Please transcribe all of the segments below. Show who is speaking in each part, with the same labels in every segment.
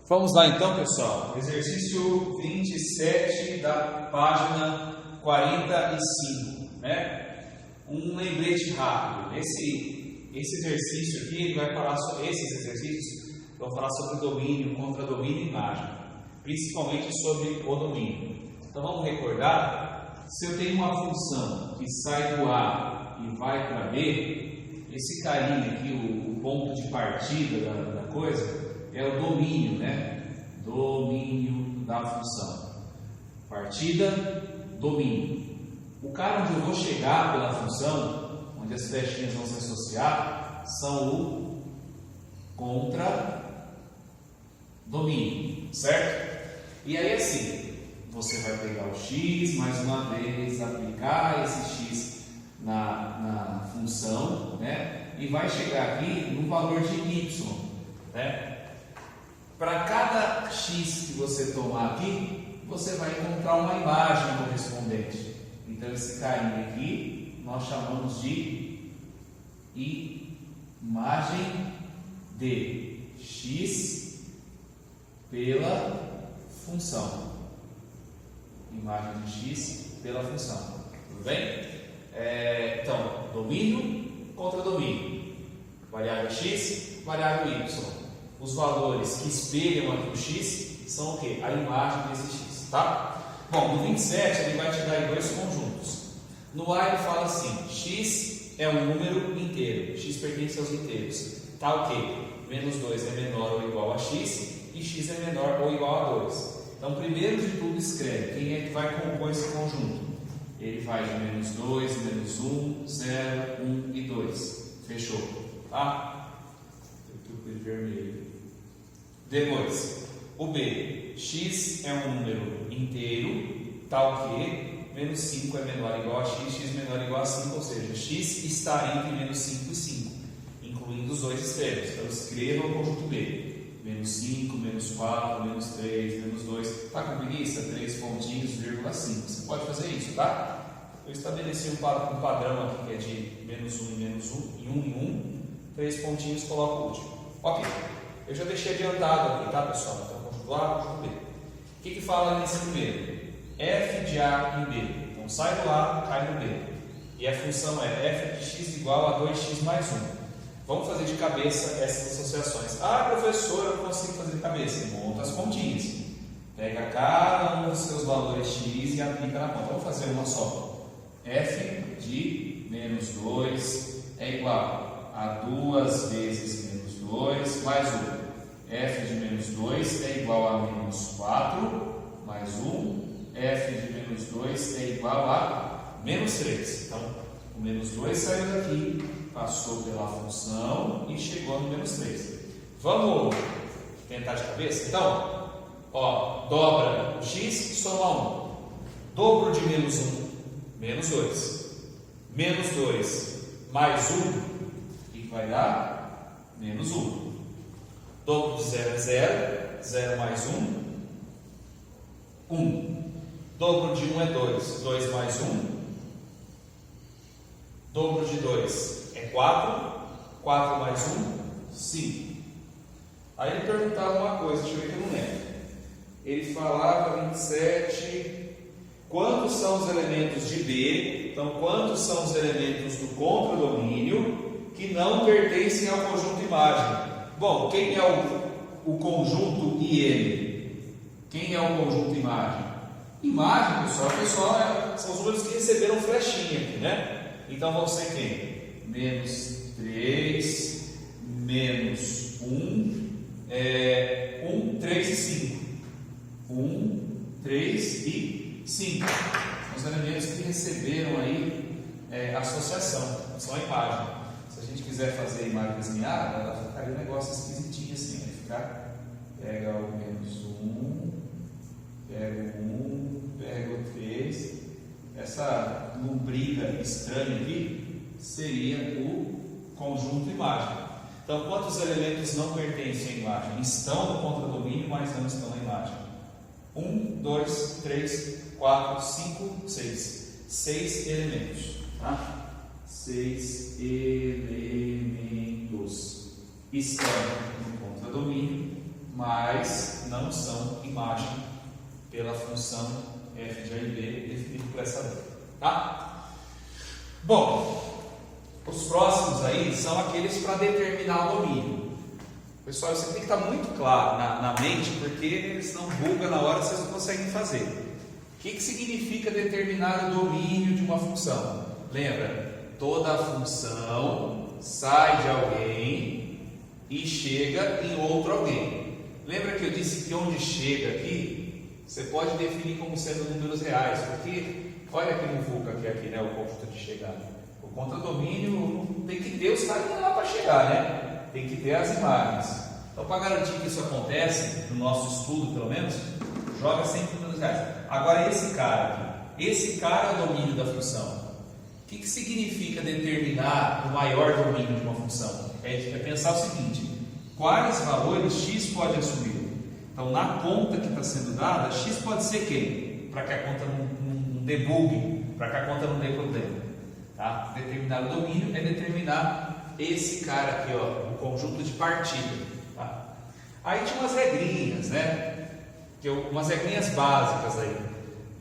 Speaker 1: Vamos lá então, pessoal. Exercício 27 da página 45, né? Um lembrete rápido. Esse exercício aqui, ele vai falar sobre esses exercícios, vão falar sobre domínio, contra-domínio e imagem, principalmente sobre o domínio. Então vamos recordar, se eu tenho uma função que sai do A e vai para B, esse carinha aqui, o ponto de partida da coisa, é o domínio, né? Domínio da função. Partida, domínio. O cara onde eu vou chegar pela função, onde as flechinhas vão se associar, são o contra-domínio, certo? E aí assim, você vai pegar o x, mais uma vez, aplicar esse x na função, né? E vai chegar aqui no valor de y, né? Para cada x que você tomar aqui, você vai encontrar uma imagem correspondente. Então, esse carinha aqui, nós chamamos de imagem de x pela função. Imagem de x pela função. Tudo bem? Então, domínio contra domínio. Variável x, variável y. Os valores que espelham aqui o x são o quê? A imagem desse x, tá? Bom, no 27 ele vai te dar aí dois conjuntos. No A ele fala assim, x é um número inteiro, x pertence aos inteiros. Tá o quê? Menos 2 é menor ou igual a x e x é menor ou igual a 2. Então, primeiro de tudo escreve quem é que vai compor esse conjunto. Ele vai de menos 2, menos 1, 0, 1 e 2. Fechou, tá? Vermelho. Depois, o B, x é um número inteiro, tal que menos 5 é menor ou igual a x, x menor ou igual a 5, ou seja, x está entre menos 5 e 5, incluindo os dois extremos. Então, escreva o conjunto B, menos 5, menos 4, menos 3, menos 2, está com preguiça? 3 pontinhos, vírgula 5, você pode fazer isso, tá? Eu estabeleci um padrão aqui que é de menos 1 e menos 1, e 1 em 1, 3 pontinhos, coloco o último. Ok, eu já deixei adiantado aqui, tá, pessoal? Então, conjunto A, conjunto B. O que fala nesse primeiro? F de A em B. Então, sai do A, cai no B. E a função é f de x igual a 2x mais 1. Vamos fazer de cabeça essas associações. Ah, professor, eu não consigo fazer de cabeça. Monta as continhas. Pega cada um dos seus valores x e aplica na conta. Vamos fazer uma só. F de menos 2 é igual a 2 vezes menos 2 mais 1. F de menos 2 é igual a menos 4 mais 1. F de menos 2 é igual a menos 3. Então, o menos 2 saiu daqui, passou pela função e chegou no menos 3. Vamos tentar de cabeça? Então, ó, dobra o x, soma 1. Dobro de menos 1, menos 2. Menos 2 mais 1, o que vai dar? Menos 1. Dobro de 0 é 0. 0 mais 1, 1. Dobro de 1 é 2. 2 mais 1. Dobro de 2 é 4. 4 mais 1, 5. Aí ele perguntava uma coisa, deixa eu ver que eu não lembro. Ele falava 27. Quantos são os elementos de B? Então, quantos são os elementos do contra-domínio que não pertencem ao conjunto imagem? Bom, quem é o conjunto IM? Quem é o conjunto imagem? Imagem, pessoal, são os números que receberam flechinha aqui, né? Então vão ser quem? Menos 3, menos 1, 3 e 5. 1, 3 e 5. São os elementos que receberam aí associação, são a imagem. Se a gente quiser fazer a imagem desenhada, ela ficaria um negócio esquisitinho assim, vai ficar, pega o menos 1, pega o 1, pega o 3, essa lombriga estranha aqui seria o conjunto imagem. Então, quantos elementos não pertencem à imagem? Estão no contra-domínio, mas não estão na imagem. 1, 2, 3, 4, 5, 6. 6 elementos, tá? 6 elementos estão no contra-domínio, mas não são imagem pela função f de A e B definido por essa lei. Tá? Bom, os próximos aí são aqueles para determinar o domínio. Pessoal, isso tem que estar muito claro na mente, porque senão buga na hora, vocês não conseguem fazer. O que significa determinar o domínio de uma função? Lembra? Toda função sai de alguém e chega em outro alguém. Lembra que eu disse que onde chega aqui, você pode definir como sendo números reais, porque olha aqui no VUCA que é aqui, né, o conjunto de chegada. O contradomínio tem que ter os caras lá para chegar, né? Tem que ter as imagens. Então, para garantir que isso acontece, no nosso estudo pelo menos, joga sempre números reais. Agora, esse cara é o domínio da função. O que significa determinar o maior domínio de uma função? É pensar o seguinte: quais valores x pode assumir? Então, na conta que está sendo dada, x pode ser quem? Para que a conta não debugue, para que a conta não dê problema. Tá? Determinar o domínio é determinar esse cara aqui, ó, o conjunto de partida. Tá? Aí tinha umas regrinhas, né? Umas regrinhas básicas aí.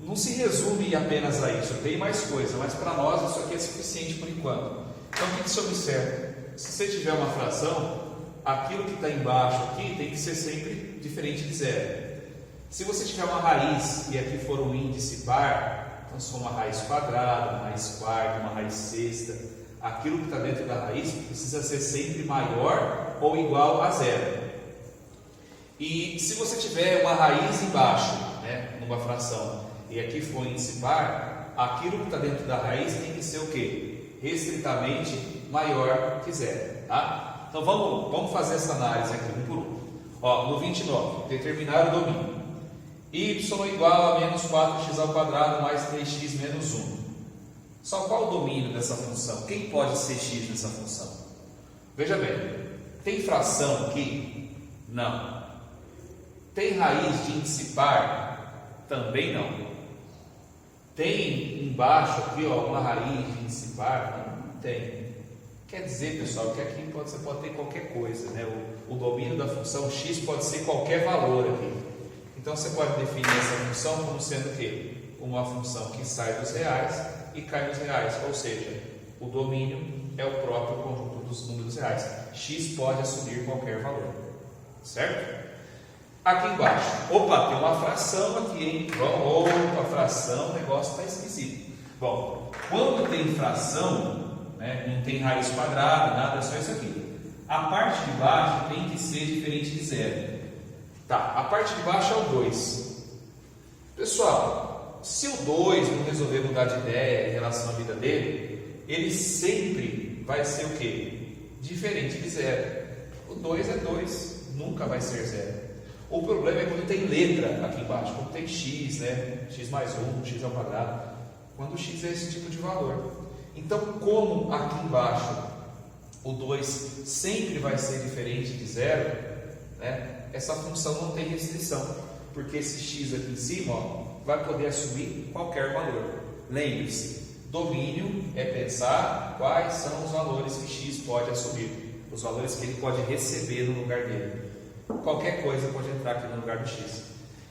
Speaker 1: Não se resume apenas a isso, tem mais coisa, mas para nós isso aqui é suficiente por enquanto. Então o que se observa? Se você tiver uma fração, aquilo que está embaixo aqui tem que ser sempre diferente de zero. Se você tiver uma raiz e aqui for um índice par, então se for uma raiz quadrada, uma raiz quarta, uma raiz sexta, aquilo que está dentro da raiz precisa ser sempre maior ou igual a zero. E se você tiver uma raiz embaixo, né, numa fração, e aqui for índice par, aquilo que está dentro da raiz tem que ser o quê? Restritamente maior que zero. Tá? Então vamos fazer essa análise aqui um por um. Ó, no 29, determinar o domínio. Y igual a menos 4x ao quadrado mais 3x menos 1. Só qual o domínio dessa função? Quem pode ser x nessa função? Veja bem, tem fração aqui? Não. Tem raiz de índice par? Também não. Tem embaixo aqui, ó, uma raiz de índice par? Não tem. Quer dizer, pessoal, que aqui você pode ter qualquer coisa, né? O domínio da função x pode ser qualquer valor aqui. Então você pode definir essa função como sendo o quê? Uma função que sai dos reais e cai nos reais, ou seja, o domínio é o próprio conjunto dos números reais. X pode assumir qualquer valor, certo? Aqui embaixo, opa, tem uma fração aqui, hein? Opa, fração, o negócio está esquisito. Bom, quando tem fração, né, não tem raiz quadrada, nada, é só isso aqui. A parte de baixo tem que ser diferente de zero. Tá, a parte de baixo é o 2. Pessoal, se o 2 não resolver mudar de ideia em relação à vida dele, ele sempre vai ser o quê? Diferente de zero. O 2 é 2, nunca vai ser zero. O problema é quando tem letra aqui embaixo, quando tem x, né? X mais 1, x ao quadrado. Quando o x é esse tipo de valor. Então, como aqui embaixo o 2 sempre vai ser diferente de zero, né? Essa função não tem restrição, porque esse x aqui em cima, ó, vai poder assumir qualquer valor. Lembre-se, domínio é pensar quais são os valores que x pode assumir, os valores que ele pode receber no lugar dele. Qualquer coisa pode entrar aqui no lugar do x.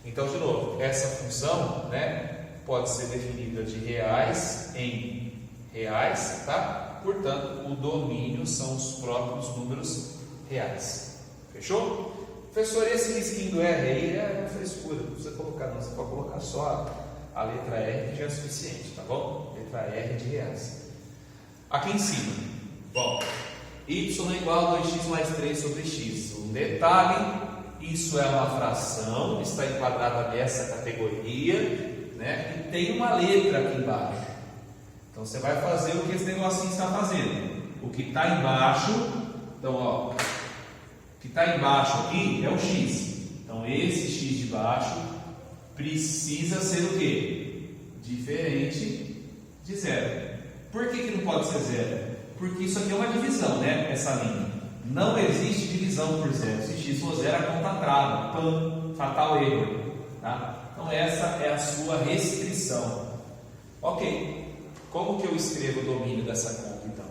Speaker 1: Então, de novo, essa função, né, pode ser definida de reais em reais, tá? Portanto, o domínio são os próprios números reais. Fechou? Professor, esse risquinho do R aí é uma frescura, não precisa colocar não, você pode colocar só a letra R que já é suficiente, tá bom? Letra R de reais. Aqui em cima, bom, y é igual a 2x mais 3 sobre x. Um detalhe, isso é uma fração, está enquadrada nessa categoria, né? E tem uma letra aqui embaixo. Então você vai fazer o que esse negocinho está fazendo. O que está embaixo, então ó, o que está embaixo aqui é o x. Então esse x de baixo precisa ser o quê? Diferente de zero. Por que não pode ser zero? Porque isso aqui é uma divisão, né? Essa linha. Não existe divisão por zero. Se x for zero, a conta trava. Pam, fatal erro. Tá? Então essa é a sua restrição. Ok. Como que eu escrevo o domínio dessa conta então?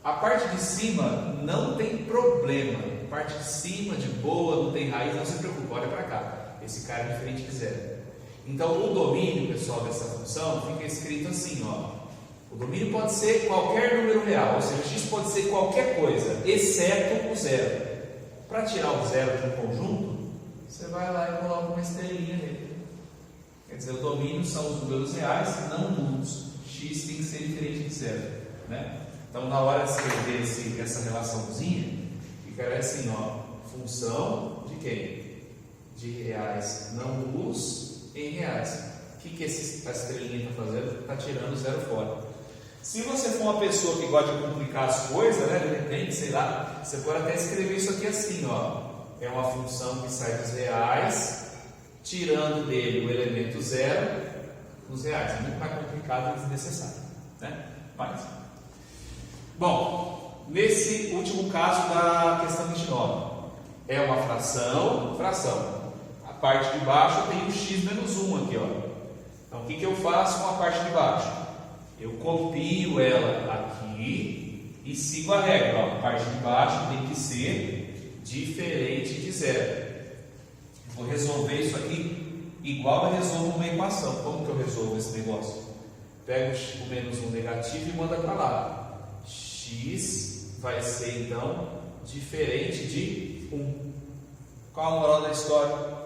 Speaker 1: A parte de cima não tem problema. A parte de cima, de boa, não tem raiz, não se preocupe, olha para cá. Esse cara é diferente de zero. Então o domínio, pessoal, dessa função fica escrito assim, ó. O domínio pode ser qualquer número real, ou seja, x pode ser qualquer coisa, exceto o zero. Para tirar o zero de um conjunto, você vai lá e coloca uma estrelinha nele. Quer dizer, o domínio são os números reais, não nulos. X tem que ser diferente de zero, né? Então, na hora de escrever essa relaçãozinha, ficaria assim, ó, função de quem? De reais não nulos em reais. O que essa estrelinha está fazendo? Está tirando o zero fora. Se você for uma pessoa que gosta de complicar as coisas, né, de repente, sei lá, você pode até escrever isso aqui assim, ó. É uma função que sai dos reais, tirando dele o elemento zero, os reais. É muito mais complicado e desnecessário, né? Mas... Bom, nesse último caso da questão 29, é uma fração. A parte de baixo tem o x menos 1 aqui, ó. Então, o que eu faço com a parte de baixo? Eu copio ela aqui e sigo a regra, ó. A parte de baixo tem que ser diferente de zero. Eu vou resolver isso aqui igual eu resolvo uma equação. Como que eu resolvo esse negócio? Pego o menos 1 negativo e manda para lá. X vai ser então diferente de 1. Qual a moral da história?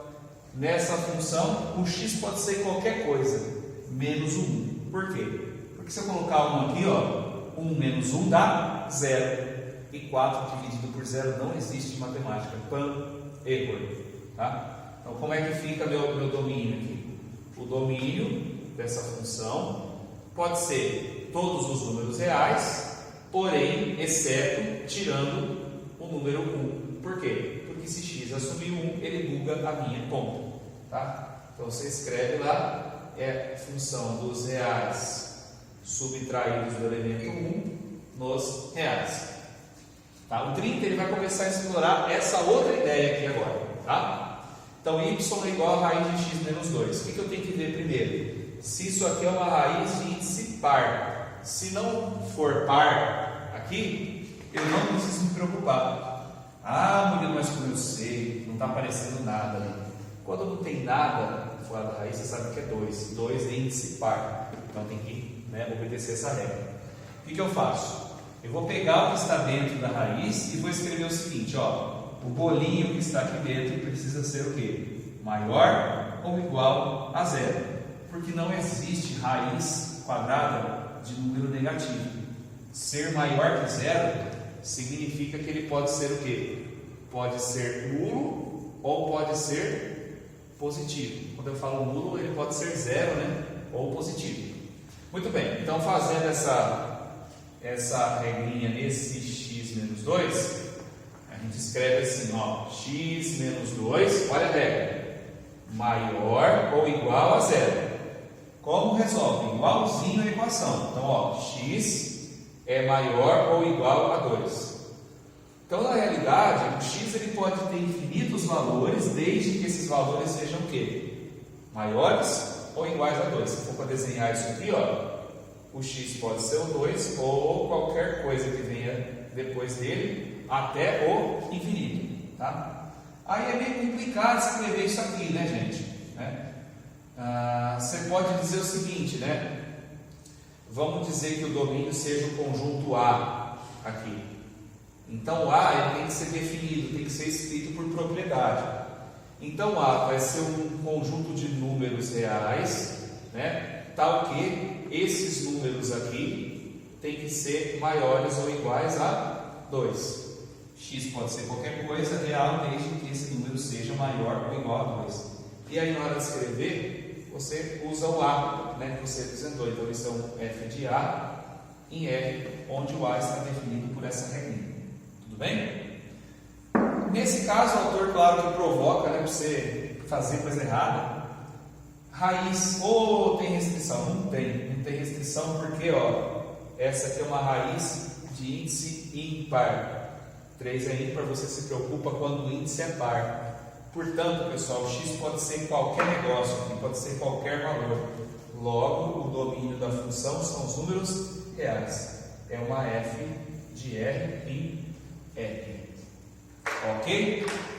Speaker 1: Nessa função, o x pode ser qualquer coisa, menos o 1. Por quê? Porque se eu colocar 1 aqui, ó, 1 menos 1 dá 0. E 4 dividido por 0 não existe em matemática. Erro. Tá? Então, como é que fica meu domínio aqui? O domínio dessa função pode ser todos os números reais, porém, exceto, tirando o número 1. Por quê? Porque se x assumir 1, ele buga a minha conta. Tá? Então, você escreve lá, é função dos reais subtraídos do elemento 1 nos reais. Tá? O 30 ele vai começar a explorar essa outra ideia aqui agora. Tá? Então, y é igual a raiz de x menos 2. O que eu tenho que ver primeiro? Se isso aqui é uma raiz de índice par. Se não for par aqui, eu não preciso me preocupar. Ah, Murilo, mas como eu sei, não está aparecendo nada ali. Quando não tem nada fora da raiz, você sabe que é 2. 2 é índice par. Então tem que, né, obedecer essa regra. O que eu faço? Eu vou pegar o que está dentro da raiz e vou escrever o seguinte, ó. O bolinho que está aqui dentro precisa ser o quê? Maior ou igual a 0. Porque não existe raiz quadrada de número negativo. Ser maior que 0 significa que ele pode ser o quê? Pode ser nulo ou pode ser positivo. Quando eu falo nulo, ele pode ser 0, né? Ou positivo. Muito bem, então fazendo essa regrinha nesse x menos 2, a gente escreve assim, ó, x menos 2, olha a regra, maior ou igual a 0. Como resolve? Igualzinho a equação. Então, ó, x é maior ou igual a 2. Então, na realidade, o x ele pode ter infinitos valores, desde que esses valores sejam o quê? Maiores ou iguais a 2. Se for para desenhar isso aqui, ó, o x pode ser o 2 ou qualquer coisa que venha depois dele até o infinito. Tá? Aí é meio complicado escrever isso aqui, né, gente? Você pode dizer o seguinte, né? Vamos dizer que o domínio seja o conjunto A aqui. Então A ele tem que ser definido, tem que ser escrito por propriedade. Então A vai ser um conjunto de números reais, né? Tal que esses números aqui tem que ser maiores ou iguais a 2. X pode ser qualquer coisa real, desde que esse número seja maior ou igual a 2. E aí, na hora de escrever, você usa o A, né, que você apresentou. Então, isso é um f de A em R, onde o A está definido por essa regrinha. Tudo bem? Nesse caso, o autor, claro, que provoca, né, para você fazer coisa errada. Raiz, tem restrição? Não tem restrição porque, ó, essa aqui é uma raiz de índice ímpar. 3 é ímpar, você se preocupa quando o índice é par. Portanto, pessoal, o x pode ser qualquer negócio, pode ser qualquer valor. Logo, o domínio da função são os números reais. É uma f de R em R. Ok?